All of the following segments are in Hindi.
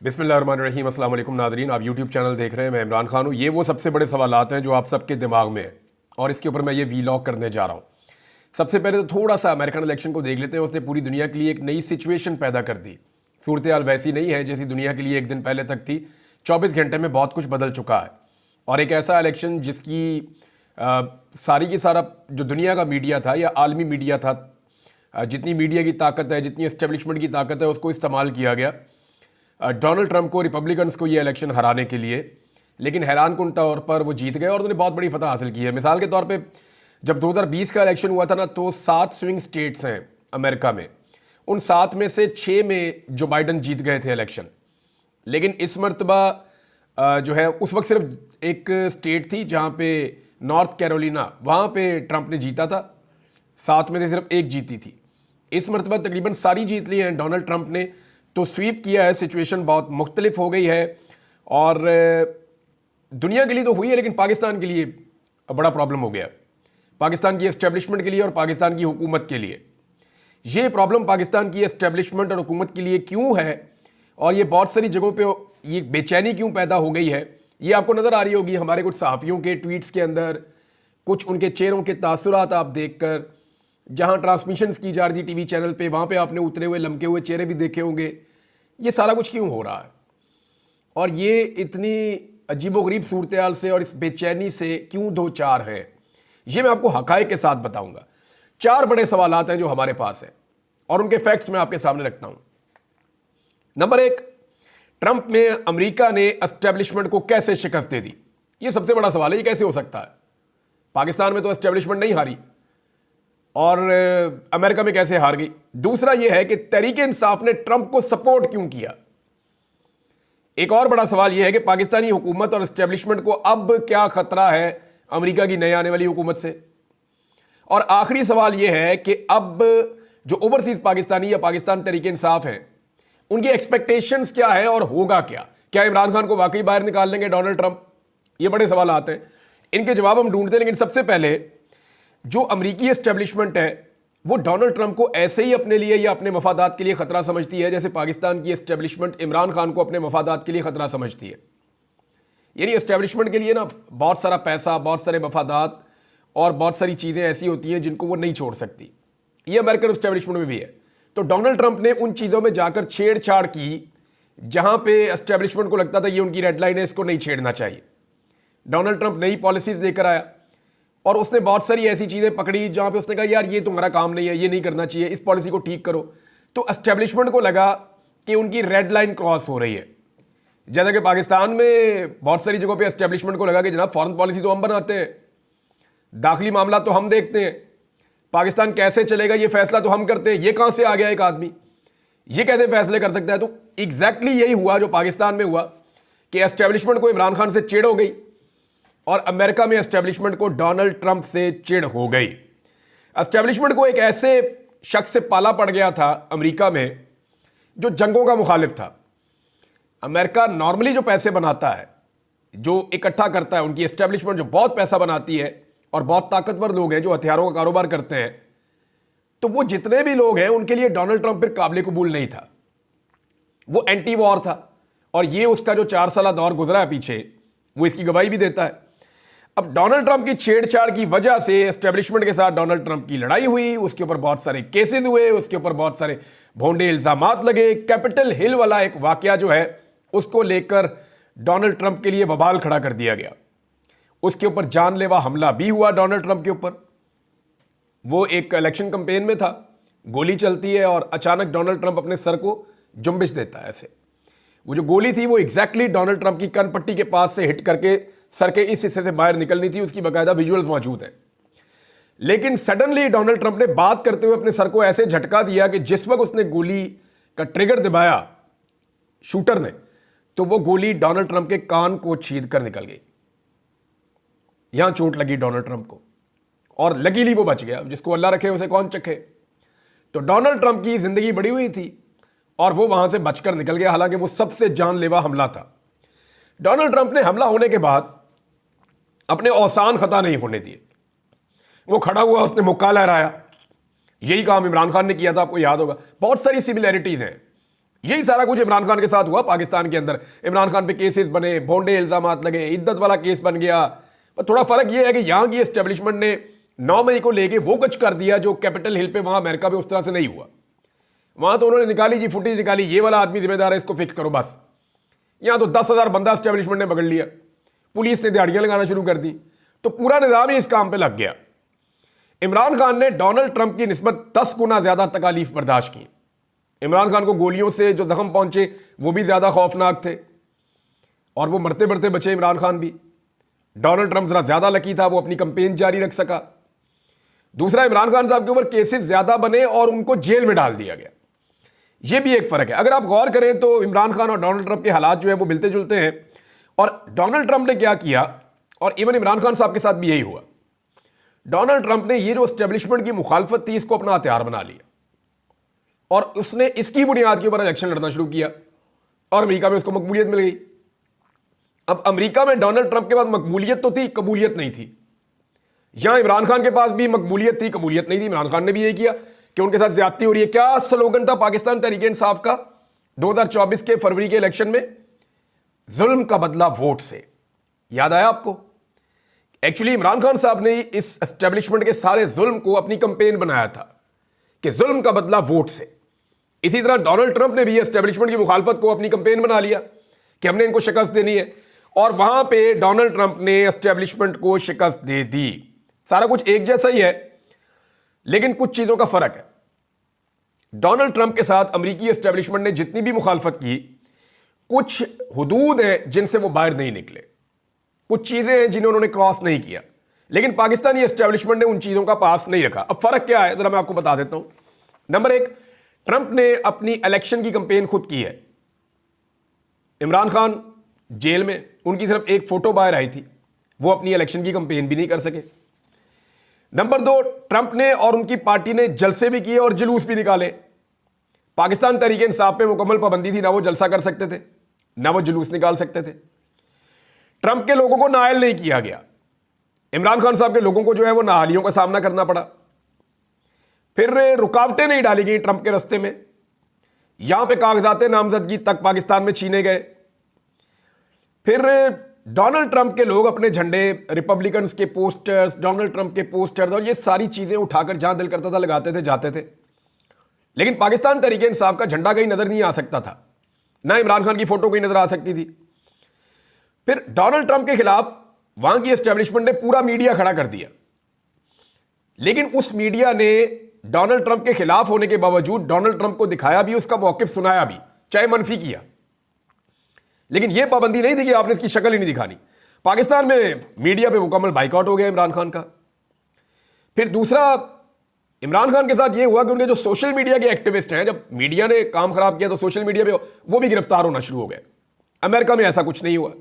बिस्मिल्लाहिर्रहमानिर्रहीम, अस्सलाम वालेकुम नाज़रीन। आप यूट्यूब चैनल देख रहे हैं, मैं इमरान खान हूँ। ये वो सबसे बड़े सवालात हैं जो आप सबके दिमाग में हैं और इसके ऊपर मैं ये वीलॉग करने जा रहा हूँ। सबसे पहले तो थोड़ा सा अमेरिकन इलेक्शन को देख लेते हैं। उसने पूरी दुनिया के लिए एक नई सिचुएशन पैदा कर दी। सूरत हाल वैसी नहीं है जैसी दुनिया के लिए एक दिन पहले तक थी। 24 घंटे में बहुत कुछ बदल चुका है और एक ऐसा इलेक्शन जिसकी सारी की सारा जो दुनिया का मीडिया था या आलमी मीडिया था, जितनी मीडिया की ताकत है, जितनी एस्टेब्लिशमेंट की ताकत है, उसको इस्तेमाल किया गया डोनाल्ड ट्रंप को, रिपब्लिकन्स को, ये इलेक्शन हराने के लिए। लेकिन हैरान कुन तौर पर वो जीत गए और उन्होंने बहुत बड़ी फतह हासिल की है। मिसाल के तौर पे जब 2020 का इलेक्शन हुआ था ना, तो 7 स्विंग स्टेट्स हैं अमेरिका में। उन 7 में से 6 में जो बाइडन जीत गए थे इलेक्शन। लेकिन इस मरतबा जो है, उस वक्त सिर्फ एक स्टेट थी जहाँ पे नॉर्थ कैरोलिना, वहाँ पे ट्रंप ने जीता था। 7 में से सिर्फ एक जीती थी। इस मरतबा तकरीबन सारी जीत ली हैं डोनाल्ड ट्रंप ने, तो स्वीप किया है। सिचुएशन बहुत मुख्तलिफ हो गई है और दुनिया के लिए तो हुई है, लेकिन पाकिस्तान के लिए बड़ा प्रॉब्लम हो गया। पाकिस्तान की एस्टेब्लिशमेंट के लिए और पाकिस्तान की हुकूमत के लिए। ये प्रॉब्लम पाकिस्तान की एस्टेब्लिशमेंट और हुकूमत के लिए क्यों है और ये बहुत सारी जगहों पे ये बेचैनी क्यों पैदा हो गई है, ये आपको नज़र आ रही होगी हमारे कुछ सहाफ़ियों के ट्वीट्स के अंदर, कुछ उनके चेहरों के तासुरात आप देखकर। जहां ट्रांसमिशंस की जा रही थी टीवी चैनल पे, वहां पे आपने उतरे हुए लमके हुए चेहरे भी देखे होंगे। ये सारा कुछ क्यों हो रहा है और ये इतनी अजीबोगरीब सूरत हाल से और इस बेचैनी से क्यों दो चार है, ये मैं आपको हकायक के साथ बताऊंगा। 4 बड़े सवालात हैं जो हमारे पास हैं और उनके फैक्ट्स मैं आपके सामने रखता हूं। नंबर 1, ट्रंप ने, अमेरिका ने एस्टेब्लिशमेंट को कैसे शिकस्त दे दी? ये सबसे बड़ा सवाल है। ये कैसे हो सकता है? पाकिस्तान में तो एस्टेब्लिशमेंट नहीं हारी और अमेरिका में कैसे हार गई? दूसरा यह है कि तहरीक-ए-इंसाफ ने ट्रंप को सपोर्ट क्यों किया? एक और बड़ा सवाल यह है कि पाकिस्तानी हुकूमत और एस्टेब्लिशमेंट को अब क्या खतरा है अमेरिका की नई आने वाली हुकूमत से? और आखिरी सवाल यह है कि अब जो ओवरसीज पाकिस्तानी या पाकिस्तान तहरीक-ए-इंसाफ है, उनकी एक्सपेक्टेशंस क्या है और होगा क्या? क्या इमरान खान को वाकई बाहर निकाल लेंगे डोनाल्ड ट्रंप? ये बड़े सवाल आते हैं, इनके जवाब हम ढूंढते हैं। लेकिन सबसे पहले जो अमरीकी एस्टेब्लिशमेंट है वो डोनाल्ड ट्रंप को ऐसे ही अपने लिए या अपने मफादात के लिए खतरा समझती है जैसे पाकिस्तान की एस्टेब्लिशमेंट इमरान खान को अपने मफादात के लिए खतरा समझती है। यानी एस्टेब्लिशमेंट के लिए ना बहुत सारा पैसा, बहुत सारे मफादात और बहुत सारी चीज़ें ऐसी होती हैं जिनको वो नहीं छोड़ सकती। ये अमेरिकन एस्टेब्लिशमेंट में भी है। तो डोनाल्ड ट्रंप ने उन चीज़ों में जाकर छेड़छाड़ की जहां पे एस्टेब्लिशमेंट को लगता था ये उनकी रेड लाइन है, इसको नहीं छेड़ना चाहिए। डोनाल्ड ट्रंप नई पॉलिसीज लेकर आया और उसने बहुत सारी ऐसी चीज़ें पकड़ी जहां पे उसने कहा यार ये तुम्हारा काम नहीं है, ये नहीं करना चाहिए, इस पॉलिसी को ठीक करो। तो एस्टेब्लिशमेंट को लगा कि उनकी रेड लाइन क्रॉस हो रही है। जैसा कि पाकिस्तान में बहुत सारी जगहों पे एस्टेब्लिशमेंट को लगा कि जनाब फॉरेन पॉलिसी तो हम बनाते हैं, दाखिली मामला तो हम देखते हैं, पाकिस्तान कैसे चलेगा ये फैसला तो हम करते हैं। ये कहां से आ गया एक आदमी, ये कैसे फैसले कर सकता है? तो एग्जैक्टली यही हुआ जो पाकिस्तान में हुआ कि एस्टेब्लिशमेंट को इमरान खान से चिढ़ हो गई और अमेरिका में एस्टेब्लिशमेंट को डोनाल्ड ट्रंप से चिढ़ हो गई। एस्टेब्लिशमेंट को एक ऐसे शख्स से पाला पड़ गया था अमेरिका में जो जंगों का मुखालिफ था। अमेरिका नॉर्मली जो पैसे बनाता है, जो इकट्ठा करता है, उनकी एस्टेब्लिशमेंट जो बहुत पैसा बनाती है और बहुत ताकतवर लोग हैं जो हथियारों का कारोबार करते हैं, तो वो जितने भी लोग हैं उनके लिए डोनाल्ड ट्रंप फिर काबिल कबूल नहीं था। वो एंटी वॉर था और ये उसका जो 4 साल दौर गुजरा है पीछे, वो इसकी गवाही भी देता है। अब डोनाल्ड ट्रंप की छेड़छाड़ की वजह से एस्टेब्लिशमेंट के साथ डोनाल्ड ट्रंप की लड़ाई हुई, उसके ऊपर बहुत सारे केसेस हुए, उसके ऊपर बहुत सारे भोंडे इल्जामात लगे। कैपिटल हिल वाला एक वाकया जो है उसको लेकर डोनाल्ड ट्रंप के लिए वबाल खड़ा कर दिया गया। उसके ऊपर जानलेवा हमला भी हुआ डोनाल्ड ट्रंप के ऊपर। वो एक इलेक्शन कैंपेन में था, गोली चलती है और अचानक डोनाल्ड ट्रंप अपने सर को जुम्बिश देता है ऐसे। वो जो गोली थी वो एग्जैक्टली डोनाल्ड ट्रंप की कनपट्टी के पास से हिट करके सर के इस हिस्से से बाहर निकलनी थी। उसकी बाकायदा विजुअल्स मौजूद हैं। लेकिन सडनली डोनाल्ड ट्रंप ने बात करते हुए अपने सर को ऐसे झटका दिया कि जिस वक्त उसने गोली का ट्रिगर दबाया शूटर ने, तो वो गोली डोनाल्ड ट्रंप के कान को छीद कर निकल गई। यहां चोट लगी डोनाल्ड ट्रंप को और लकीली वो बच गया। जिसको अल्लाह रखे उसे कौन चखे। तो डोनाल्ड ट्रंप की जिंदगी बड़ी हुई थी और वो वहां से बचकर निकल गया, हालांकि वो सबसे जानलेवा हमला था। डोनाल्ड ट्रंप ने हमला होने के बाद अपने औसान खता नहीं होने दिए। वो खड़ा हुआ, उसने मुक्का लहराया। यही काम इमरान खान ने किया था, आपको याद होगा। बहुत सारी सिमिलैरिटीज हैं यही सारा कुछ इमरान खान के साथ हुआ पाकिस्तान के अंदर। इमरान खान पे केसेस बने, भोंडे इल्जामात लगे, इद्दत वाला केस बन गया। पर थोड़ा फर्क यह है कि यहां की एस्टेब्लिशमेंट ने 9 मई को लेके वो कुछ कर दिया जो कैपिटल हिल पे वहां अमेरिका पे उस तरह से नहीं हुआ। वहां तो उन्होंने निकाली जी, फुटेज निकाली, ये वाला आदमी जिम्मेदार है, इसको फिक्स करो बस। यहां तो 10,000 बंदा एस्टेब्लिशमेंट ने पकड़ लिया, पुलिस ने दिहाड़ियां लगाना शुरू कर दी, तो पूरा निजाम ही इस काम पे लग गया। इमरान खान ने डोनाल्ड ट्रंप की निस्बत 10 गुना ज्यादा तकालीफ बर्दाश्त की। इमरान खान को गोलियों से जो जख्म पहुंचे वो भी ज्यादा खौफनाक थे, और वो मरते मरते बचे इमरान खान भी। डोनाल्ड ट्रंप जरा ज्यादा लकी था, वो अपनी कंपेन जारी रख सका। दूसरा, इमरान खान साहब के ऊपर केसेस ज्यादा बने और उनको जेल में डाल दिया गया। यह भी एक फर्क है। अगर आप गौर करें तो इमरान खान और डोनाल्ड ट्रंप के हालात जो है वो मिलते जुलते हैं। और डोनाल्ड ट्रंप ने क्या किया, और इवन इमरान खान साहब के साथ भी यही हुआ, डोनाल्ड ट्रंप ने ये जो एस्टेब्लिशमेंट की मुखालफत थी इसको अपना हथियार बना लिया, और उसने इसकी बुनियाद के ऊपर इलेक्शन लड़ना शुरू किया, और अमेरिका में उसको मकबूलियत मिल गई। अब अमेरिका में डोनाल्ड ट्रंप के पास मकबूलियत तो थी, कबूलियत नहीं थी। यहां इमरान खान के पास भी मकबूलियत थी, कबूलियत नहीं थी। इमरान खान ने भी यही किया कि उनके साथ ज्यादती हो रही है। क्या स्लोगन था पाकिस्तान तहरीक इंसाफ का 2024 के फरवरी के इलेक्शन में? जुल्म का बदला वोट से। याद आया आपको? एक्चुअली इमरान खान साहब ने इस एस्टेब्लिशमेंट के सारे जुल्म को अपनी कंपेन बनाया था कि जुल्म का बदला वोट से। इसी तरह डोनाल्ड ट्रंप ने भी एस्टेब्लिशमेंट की मुखालफत को अपनी कंपेन बना लिया कि हमने इनको शिकस्त देनी है, और वहां पे डोनाल्ड ट्रंप ने एस्टेब्लिशमेंट को शिकस्त दे दी। सारा कुछ एक जैसा ही है, लेकिन कुछ चीजों का फर्क है। डोनाल्ड ट्रंप के साथ अमेरिकी एस्टेब्लिशमेंट ने जितनी भी मुखालफत की, कुछ हुदूद हैं जिनसे वो बाहर नहीं निकले, कुछ चीजें हैं जिन्हें उन्होंने क्रॉस नहीं किया, लेकिन पाकिस्तानी एस्टेब्लिशमेंट ने उन चीजों का पास नहीं रखा। अब फर्क क्या है, जरा मैं आपको बता देता हूं। नंबर 1, ट्रंप ने अपनी इलेक्शन की कंपेन खुद की है। इमरान खान जेल में, उनकी सिर्फ एक फोटो बाहर आई थी, वो अपनी इलेक्शन की कंपेन भी नहीं कर सके। नंबर 2, ट्रंप ने और उनकी पार्टी ने जलसे भी किए और जुलूस भी निकाले। पाकिस्तान तहरीक इंसाफ पे मुकम्मल पाबंदी थी, ना वो जलसा कर सकते थे, ना वो जुलूस निकाल सकते थे। ट्रंप के लोगों को नाअहल नहीं किया गया। इमरान खान साहब के लोगों को जो है वो नाअहलियों का सामना करना पड़ा। फिर रुकावटें नहीं डाली गई ट्रंप के रस्ते में। यहां पे कागजात नामजदगी तक पाकिस्तान में छीने गए। फिर डोनाल्ड ट्रंप के लोग अपने झंडे, रिपब्लिकन्स के पोस्टर्स, डोनाल्ड ट्रंप के पोस्टर्स और ये सारी चीजें उठाकर जहां दिल करता था लगाते थे, जाते थे। लेकिन पाकिस्तान तहरीक इंसाफ का झंडा कहीं नजर नहीं आ सकता था, ना इमरान खान की फोटो कहीं नजर आ सकती थी। फिर डोनाल्ड ट्रंप के खिलाफ वहां की एस्टेब्लिशमेंट ने पूरा मीडिया खड़ा कर दिया, लेकिन उस मीडिया ने डोनाल्ड ट्रंप के खिलाफ होने के बावजूद डोनाल्ड ट्रंप को दिखाया भी, उसका मौकिफ सुनाया भी, चाहे मनफी किया। लेकिन यह पाबंदी नहीं थी कि आपने इसकी शक्ल ही नहीं दिखानी। पाकिस्तान में मीडिया पे मुकम्मल बाइकआउट हो गया इमरान खान का। फिर दूसरा, इमरान खान के साथ यह हुआ कि उनके जो सोशल मीडिया के एक्टिविस्ट हैं, जब मीडिया ने काम खराब किया तो सोशल मीडिया पे वो भी गिरफ्तार होना शुरू हो गए। अमेरिका में ऐसा कुछ नहीं हुआ।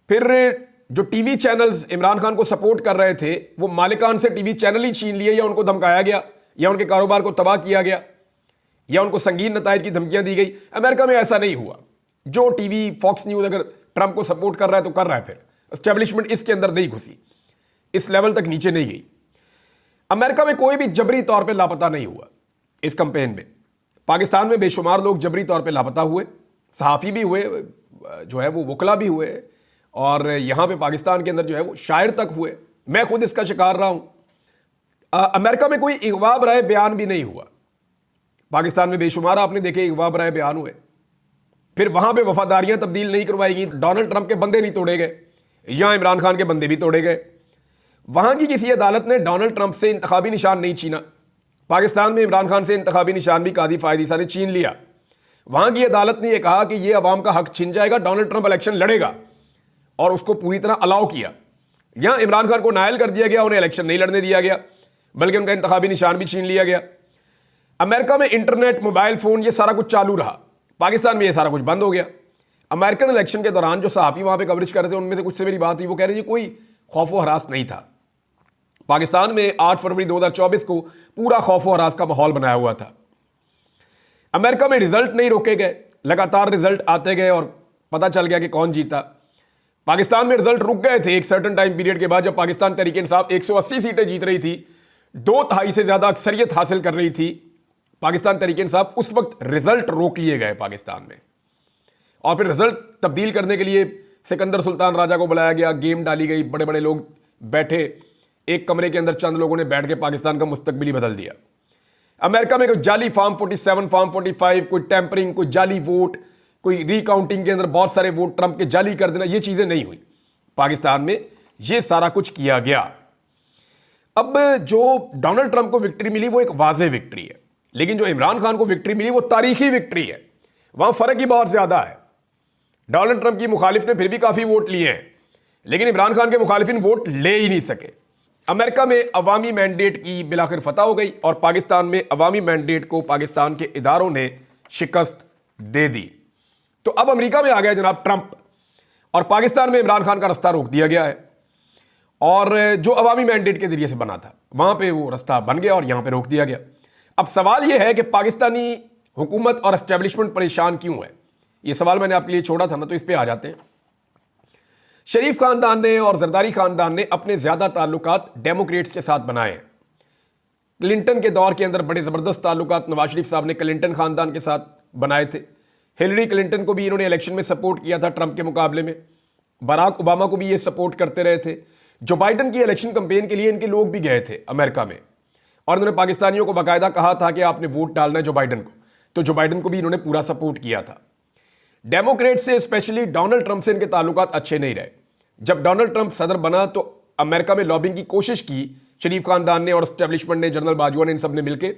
फिर जो टीवी चैनल्स इमरान खान को सपोर्ट कर रहे थे, वो मालिकान से टीवी चैनल ही छीन लिए, या उनको धमकाया गया, या उनके कारोबार को तबाह किया गया, या उनको संगीन नतायज की धमकियां दी गई। अमेरिका में ऐसा नहीं हुआ। जो टीवी फॉक्स न्यूज अगर ट्रंप को सपोर्ट कर रहा है तो कर रहा है, फिर एस्टेब्लिशमेंट इसके अंदर नहीं घुसी, इस लेवल तक नीचे नहीं गई। अमेरिका में कोई भी जबरी तौर पे लापता नहीं हुआ इस कैंपेन में। पाकिस्तान में बेशुमार लोग जबरी तौर पे लापता हुए, सहाफ़ी भी हुए, जो है वो वकला भी हुए, और यहां पे पाकिस्तान के अंदर जो है वो शायर तक हुए। मैं खुद इसका शिकार रहा हूं। अमेरिका में कोई इगवा बराए बयान भी नहीं हुआ। पाकिस्तान में बेशुमार आपने देखे इगवा बराए बयान हुए। फिर वहां पे वफादारियां तब्दील नहीं करवाई गई, डोनाल्ड ट्रंप के बंदे नहीं तोड़े गए, यहां इमरान खान के बंदे भी तोड़े गए। वहां की किसी अदालत ने डोनाल्ड ट्रंप से इंतखाबी निशान नहीं छीना। पाकिस्तान में इमरान खान से इंतखाबी निशान भी कादी फायद ईसा ने छीन लिया। वहां की अदालत ने यह कहा कि यह अवाम का हक छीन जाएगा, डोनाल्ड ट्रंप इलेक्शन लड़ेगा, और उसको पूरी तरह अलाउ किया। यहां इमरान खान को नायल कर दिया गया, उन्हें इलेक्शन नहीं लड़ने दिया गया, बल्कि उनका इंतखाबी निशान भी छीन लिया गया। अमेरिका में इंटरनेट, मोबाइल फोन, ये सारा कुछ चालू रहा। पाकिस्तान में ये सारा कुछ बंद हो गया। अमेरिकन इलेक्शन के दौरान जो सहाफ़ी वहां पे कवरेज कर रहे थे, उनमें से कुछ से मेरी बात हुई, वो कह रहे थे कोई खौफ व हरास नहीं था। पाकिस्तान में 8 फरवरी 2024 को पूरा खौफ व हरास का माहौल बनाया हुआ था। अमेरिका में रिजल्ट नहीं रोके गए, लगातार रिजल्ट आते गए और पता चल गया कि कौन जीता। पाकिस्तान में रिजल्ट रुक गए थे एक सर्टेन टाइम पीरियड के बाद, जब पाकिस्तान तहरीक इंसाफ 180 सीटें जीत रही थी, 2/3 से ज्यादा अक्सरियत हासिल कर रही थी, पाकिस्तान तहरीक इंसाफ, उस वक्त रिजल्ट रोक लिए गए पाकिस्तान में, और फिर रिजल्ट तब्दील करने के लिए सिकंदर सुल्तान राजा को बुलाया गया, गेम डाली गई, बड़े बड़े लोग बैठे, एक कमरे के अंदर चंद लोगों ने बैठ के पाकिस्तान का मुस्तकबिल ही बदल दिया। अमेरिका में कोई जाली फॉर्म 47, फॉर्म 45, कोई टेम्परिंग, कोई जाली वोट, कोई रिकाउंटिंग के अंदर बहुत सारे वोट ट्रंप के जाली कर देना, ये चीजें नहीं हुई। पाकिस्तान में ये सारा कुछ किया गया। अब जो डोनाल्ड ट्रंप को विक्ट्री मिली वो एक वाज़ेह विक्ट्री है, लेकिन जो इमरान खान को विक्ट्री मिली वो तारीखी विक्ट्री है। वहां फर्क ही बहुत ज्यादा है। डोनाल्ड ट्रंप की मुखालिफ ने फिर भी काफी वोट लिए हैं, लेकिन इमरान खान के मुखालिफिन वोट ले ही नहीं सके। अमेरिका में अवामी मैंडेट की बिलाखिर फतह हो गई और पाकिस्तान में अवामी मैंडेट को पाकिस्तान के इदारों ने शिकस्त दे दी। तो अब अमेरिका में आ गया जनाब ट्रंप, और पाकिस्तान में इमरान खान का रास्ता रोक दिया गया है, और जो अवामी मैंडेट के जरिए से बना था वहां पे वो रास्ता बन गया और यहां पे रोक दिया गया। अब सवाल यह है कि पाकिस्तानी हुकूमत और एस्टेब्लिशमेंट परेशान क्यों है? ये सवाल मैंने आपके लिए छोड़ा था ना, तो इस पे आ जाते हैं। शरीफ खानदान ने और जरदारी खानदान ने अपने ज्यादा ताल्लुकात डेमोक्रेट्स के साथ बनाए हैं। क्लिंटन के दौर के अंदर बड़े जबरदस्त ताल्लुकात नवाज शरीफ साहब ने क्लिंटन खानदान के साथ बनाए थे। हिलरी क्लिंटन को भी इन्होंने इलेक्शन में सपोर्ट किया था ट्रंप के मुकाबले में। बराक ओबामा को भी ये सपोर्ट करते रहे थे। जो बाइडन की इलेक्शन कैंपेन के लिए इनके लोग भी गए थे अमेरिका में, और इन्होंने पाकिस्तानियों को बाकायदा कहा था कि आपने वोट डालना है जो बाइडन को, तो जो बाइडन को भी इन्होंने पूरा सपोर्ट किया था। डेमोक्रेट से, स्पेशली डोनाल्ड ट्रंप से इनके ताल्लुकात अच्छे नहीं रहे। जब डोनाल्ड ट्रंप सदर बना तो अमेरिका में लॉबिंग की कोशिश की शरीफ खानदान ने और एस्टेब्लिशमेंट ने, जनरल बाजवा ने, इन सब ने मिलकर,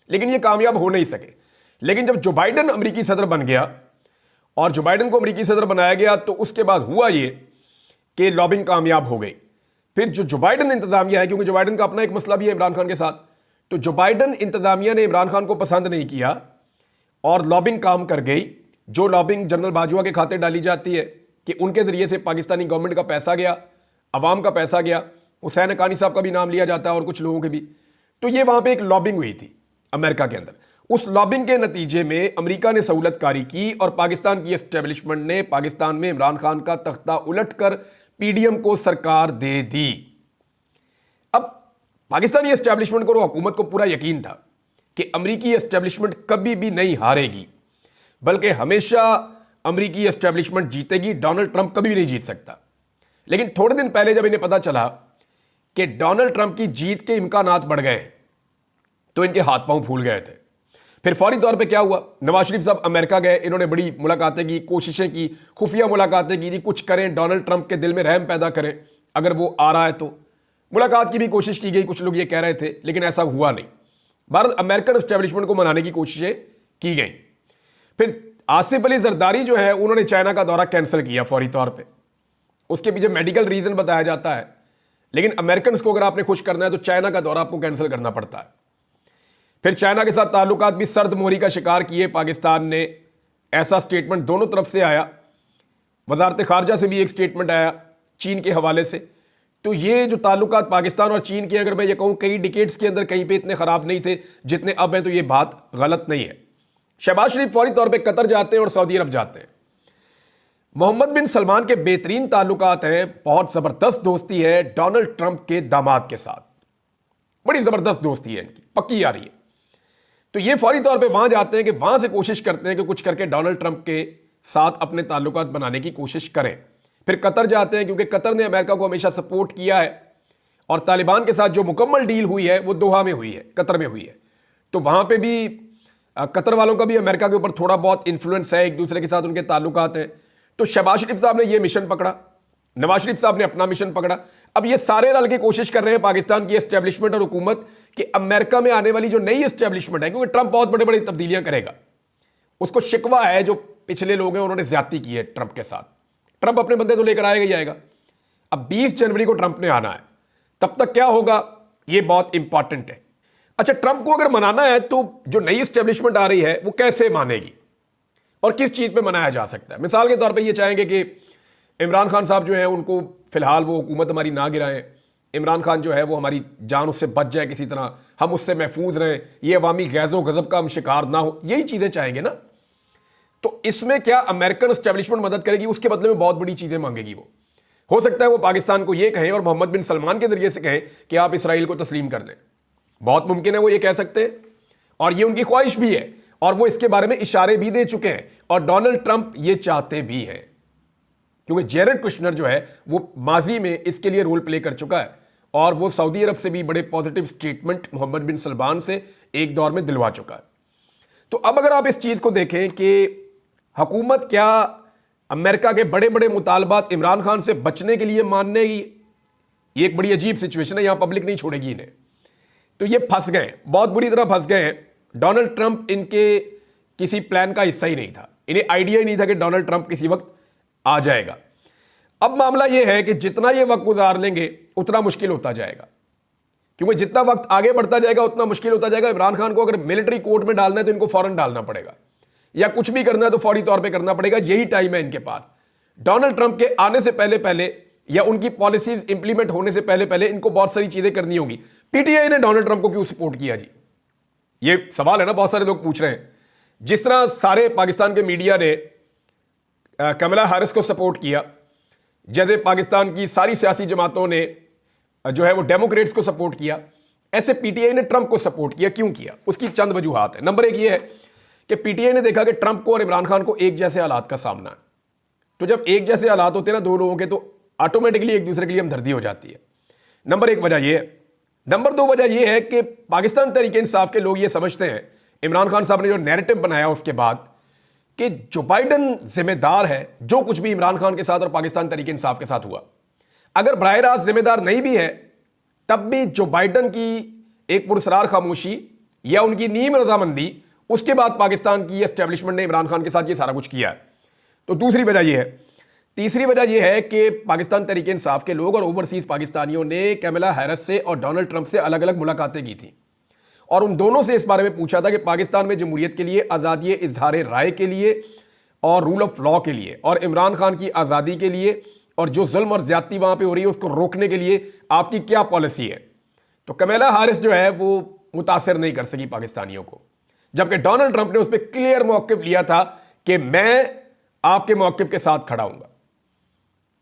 लेकिन ये कामयाब हो नहीं सके। लेकिन जब जो बाइडन अमेरिकी सदर बन गया और जो बाइडन को अमेरिकी सदर बनाया गया, तो उसके बाद हुआ ये कि लॉबिंग कामयाब हो गई। फिर जो बाइडन इंतजामिया है, क्योंकि जो बाइडन का अपना एक मसला भी है इमरान खान के साथ, तो जो बाइडन इंतजामिया ने इमरान खान को पसंद नहीं किया और लॉबिंग काम कर गई। जो लॉबिंग जनरल बाजवा के खाते डाली जाती है कि उनके जरिए से पाकिस्तानी गवर्नमेंट का पैसा गया, अवाम का पैसा गया, हुसैन हक्कानी साहब का भी नाम लिया जाता है और कुछ लोगों के भी। तो ये वहां पे एक लॉबिंग हुई थी अमेरिका के अंदर। उस लॉबिंग के नतीजे में अमेरिका ने सहूलतकारी की और पाकिस्तान की एस्टेब्लिशमेंट ने पाकिस्तान में इमरान खान का तख्ता उलटकर पीडीएम को सरकार दे दी। अब पाकिस्तानी एस्टेब्लिशमेंट को और हुकूमत को पूरा यकीन था कि अमेरिकी एस्टेब्लिशमेंट कभी भी नहीं हारेगी, बल्कि हमेशा अमेरिकी एस्टेब्लिशमेंट जीतेगी, डोनाल्ड ट्रंप कभी भी नहीं जीत सकता। लेकिन थोड़े दिन पहले जब इन्हें पता चला कि डोनाल्ड ट्रंप की जीत के इम्कानात बढ़ गए, तो इनके हाथ पांव फूल गए थे। फिर फौरी तौर पे क्या हुआ, नवाज शरीफ साहब अमेरिका गए, इन्होंने बड़ी मुलाकातें की, कोशिशें की, खुफिया मुलाकातें की, कुछ करें, डोनाल्ड ट्रंप के दिल में रहम पैदा करें, अगर वो आ रहा है तो। मुलाकात की भी कोशिश की गई, कुछ लोग ये कह रहे थे, लेकिन ऐसा हुआ नहीं। भारत अमेरिकन एस्टेब्लिशमेंट को मनाने की कोशिशें की गई। फिर आसिफ अली जरदारी जो है, उन्होंने चाइना का दौरा कैंसिल किया फौरी तौर पर। उसके पीछे मेडिकल रीजन बताया जाता है, लेकिन अमेरिकन को अगर आपने खुश करना है तो चाइना का दौरा आपको कैंसिल करना पड़ता है। फिर चाइना के साथ ताल्लुकात भी सर्द मोहरी का शिकार किए पाकिस्तान ने। ऐसा स्टेटमेंट दोनों तरफ से आया, वजारत खारजा से भी एक स्टेटमेंट आया चीन के हवाले से। तो ये जो ताल्लुकात पाकिस्तान और चीन के, अगर मैं ये कहूँ कई डिकेड्स के अंदर कहीं पे इतने खराब नहीं थे जितने अब हैं, तो ये बात गलत नहीं है। शहबाज शरीफ फौरी तौर पर कतर जाते हैं और सऊदी अरब जाते हैं। मोहम्मद बिन सलमान के बेहतरीन ताल्लुकात हैं, बहुत जबरदस्त दोस्ती है डोनाल्ड ट्रंप के दामाद के साथ, बड़ी जबरदस्त दोस्ती है इनकी, पक्की आ रही है। तो ये फौरी तौर पे वहां जाते हैं कि वहां से कोशिश करते हैं कि कुछ करके डोनाल्ड ट्रंप के साथ अपने ताल्लुकात बनाने की कोशिश करें। फिर कतर जाते हैं, क्योंकि कतर ने अमेरिका को हमेशा सपोर्ट किया है, और तालिबान के साथ जो मुकम्मल डील हुई है वो दोहा में हुई है, कतर में हुई है। तो वहां पे भी कतर वालों का भी अमेरिका के ऊपर थोड़ा बहुत इन्फ्लुएंस है, एक दूसरे के साथ उनके ताल्लुकात हैं। तो शहबाज शरीफ साहब ने यह मिशन पकड़ा, नवाज शरीफ साहब ने अपना मिशन पकड़ा। अब ये सारे रल के कोशिश कर रहे हैं पाकिस्तान की एस्टेब्लिशमेंट और हुकूमत कि अमेरिका में आने वाली जो नई एस्टेब्लिशमेंट है, क्योंकि ट्रंप बहुत बड़ी बड़ी तब्दीलियां करेगा, उसको शिकवा है जो पिछले लोग हैं उन्होंने ज्यादती की है ट्रंप के साथ। ट्रंप अपने बंदे तो लेकर आएगा ही आएगा। अब 20 जनवरी को ट्रंप ने आना है, तब तक क्या होगा ये बहुत इंपॉर्टेंट है। अच्छा, ट्रंप को अगर मनाना है तो जो नई एस्टेब्लिशमेंट आ रही है वो कैसे मानेगी और किस चीज पे मनाया जा सकता है? मिसाल के तौर पे ये चाहेंगे कि इमरान खान साहब जो है उनको फिलहाल वो हुकूमत हमारी ना गिराएं, इमरान खान जो है वो हमारी जान उससे बच जाए किसी तरह, हम उससे महफूज रहें, ये अवामी गैज़ो गज़ब का हम शिकार ना हो, यही चीज़ें चाहेंगे ना। तो इसमें क्या अमेरिकन एस्टेब्लिशमेंट मदद करेगी? उसके बदले में बहुत बड़ी चीज़ें मांगेगी वो। हो सकता है वो पाकिस्तान को ये कहें और मोहम्मद बिन सलमान के जरिए से कहें कि आप इसराइल को तस्लीम कर दें, बहुत मुमकिन है वो ये कह सकते हैं। और ये उनकी ख्वाहिश भी है और वो इसके बारे में इशारे भी दे चुके हैं और डोनाल्ड ट्रंप ये चाहते भी हैं, क्योंकि जेरेड कुश्नर जो है वो माजी में इसके लिए रोल प्ले कर चुका है और वो सऊदी अरब से भी बड़े पॉजिटिव स्टेटमेंट मोहम्मद बिन सलमान से एक दौर में दिलवा चुका है। तो अब अगर आप इस चीज को देखें कि हुकूमत क्या अमेरिका के बड़े बड़े मुतालबात इमरान खान से बचने के लिए मानने की, ये एक बड़ी अजीब सिचुएशन है, यहां पब्लिक नहीं छोड़ेगी इन्हें। तो ये फंस गए, बहुत बुरी तरह फंस गए हैं। डोनाल्ड ट्रंप इनके किसी प्लान का हिस्सा ही नहीं था, इन्हें आइडिया ही नहीं था कि डोनाल्ड ट्रंप किसी वक्त आ जाएगा। अब मामला यह है कि जितना ये वक्त गुजार लेंगे उतना मुश्किल होता जाएगा, क्योंकि जितना वक्त आगे बढ़ता जाएगा उतना मुश्किल होता जाएगा। इमरान खान को अगर मिलिट्री कोर्ट में डालना है तो इनको फौरन डालना पड़ेगा, या कुछ भी करना है तो फौरी तौर पे करना पड़ेगा। यही टाइम है इनके पास। डोनाल्ड ट्रंप के आने से पहले पहले या उनकी पॉलिसीज इंप्लीमेंट होने से पहले पहले इनको बहुत सारी चीजें करनी होंगी। पीटीआई ने डोनाल्ड ट्रंप को क्यों सपोर्ट किया जी, ये सवाल है ना, बहुत सारे लोग पूछ रहे हैं। जिस तरह सारे पाकिस्तान के मीडिया ने कमला हैरिस को सपोर्ट किया, जैसे पाकिस्तान की सारी सियासी जमातों ने जो है वो डेमोक्रेट्स को सपोर्ट किया, ऐसे पीटीआई ने ट्रंप को सपोर्ट किया। क्यों किया, उसकी चंद वजूहात है। नंबर एक ये है कि पीटीआई ने देखा कि ट्रंप को और इमरान खान को एक जैसे हालात का सामना है, तो जब एक जैसे हालात होते हैं ना दो लोगों के, तो ऑटोमेटिकली एक दूसरे के लिए हमदर्दी हो जाती है। नंबर एक वजह यह है। नंबर दो वजह यह है कि पाकिस्तान तहरीक इंसाफ के लोग ये समझते हैं, इमरान खान साहब ने जो नैरेटिव बनाया उसके बाद, कि जो बाइडन जिम्मेदार है जो कुछ भी इमरान खान के साथ और पाकिस्तान तहरीक इंसाफ के साथ हुआ। अगर बराह रास्त जिम्मेदार नहीं भी है तब भी जो बाइडन की एक पुरस्कार खामोशी या उनकी नीम रजामंदी, उसके बाद पाकिस्तान की एस्टेब्लिशमेंट ने इमरान खान के साथ ये सारा कुछ किया है। तो दूसरी वजह यह है। तीसरी वजह यह है कि पाकिस्तान तहरीक इंसाफ के लोग और ओवरसीज पाकिस्तानियों ने कमला हैरिस से और डोनाल्ड ट्रंप से अलग अलग मुलाकातें की थी और उन दोनों से इस बारे में पूछा था कि पाकिस्तान में जमहूरियत के लिए, आज़ादी इजहार राय के लिए और रूल ऑफ लॉ के लिए और इमरान खान की आज़ादी के लिए और जो जुल्म और ज्यादती वहां पे हो रही है उसको रोकने के लिए आपकी क्या पॉलिसी है। तो कमला हैरिस जो है वो मुतासर नहीं कर सकी पाकिस्तानियों को, जबकि डोनाल्ड ट्रंप ने उस पर क्लियर मौक़िफ़ लिया था कि मैं आपके मौक़िफ़ के साथ खड़ा हूंगा।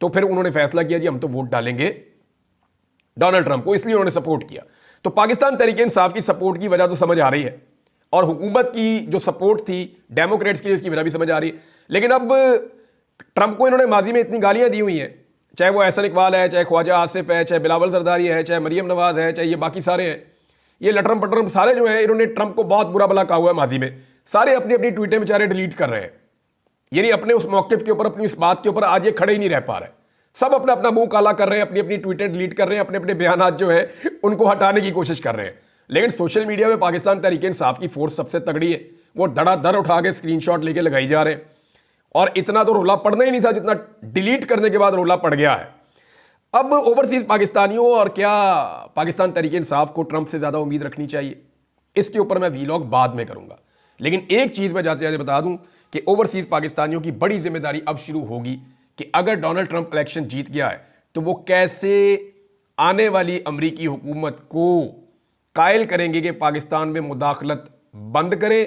तो फिर उन्होंने फैसला किया जी हम तो वोट डालेंगे डोनाल्ड ट्रंप को, इसलिए उन्होंने सपोर्ट किया। तो पाकिस्तान तहरीक इंसाफ की सपोर्ट की वजह तो समझ आ रही है और हुकूमत की जो सपोर्ट थी डेमोक्रेट्स की, उसकी वजह भी समझ आ रही है। लेकिन अब ट्रंप को इन्होंने माजी में इतनी गालियां दी हुई हैं, चाहे वो एहसन इकबाल है, चाहे ख्वाजा आसिफ है, चाहे बिलावल जरदारी है, चाहे मरियम नवाज है, चाहे ये बाकी सारे हैं, ये लटरम पटरम सारे जो हैं, इन्होंने ट्रंप को बहुत बुरा भला कहा हुआ है माजी में। सारे अपनी अपनी ट्वीटें बेचारे डिलीट कर रहे हैं, यानी अपने उस मौक़िफ़ के ऊपर, अपनी इस बात के ऊपर आज ये खड़े ही नहीं रह पा रहे। सब अपना अपना मुंह काला कर रहे हैं, अपनी अपनी ट्वीटें डिलीट कर रहे हैं, अपने अपने बयान जो है उनको हटाने की कोशिश कर रहे हैं। लेकिन सोशल मीडिया में पाकिस्तान तहरीक इंसाफ की फोर्स सबसे तगड़ी है, वो धड़ाधड़ उठा के स्क्रीनशॉट लेके लगाई जा रहे हैं और इतना तो रोला पड़ना ही नहीं था जितना डिलीट करने के बाद रोला पड़ गया है। अब ओवरसीज पाकिस्तानियों और क्या पाकिस्तान तहरीक इंसाफ को ट्रंप से ज़्यादा उम्मीद रखनी चाहिए, इसके ऊपर मैं वीलॉग बाद में करूंगा। लेकिन एक चीज़ मैं जाते जाते बता दूं कि ओवरसीज पाकिस्तानियों की बड़ी जिम्मेदारी अब शुरू होगी कि अगर डोनाल्ड ट्रंप इलेक्शन जीत गया है तो वो कैसे आने वाली अमरीकी हुकूमत को कायल करेंगे कि पाकिस्तान में मुदाखलत बंद करे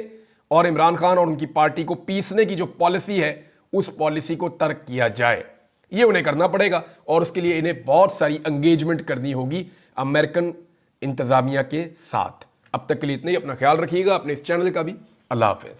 और इमरान खान और उनकी पार्टी को पीसने की जो पॉलिसी है उस पॉलिसी को तर्क किया जाए। ये उन्हें करना पड़ेगा और उसके लिए इन्हें बहुत सारी एंगेजमेंट करनी होगी अमेरिकन इंतजामिया के साथ। अब तक के लिए इतना ही, अपना ख्याल रखिएगा, अपने इस चैनल का भी। अल्लाह हाफिज।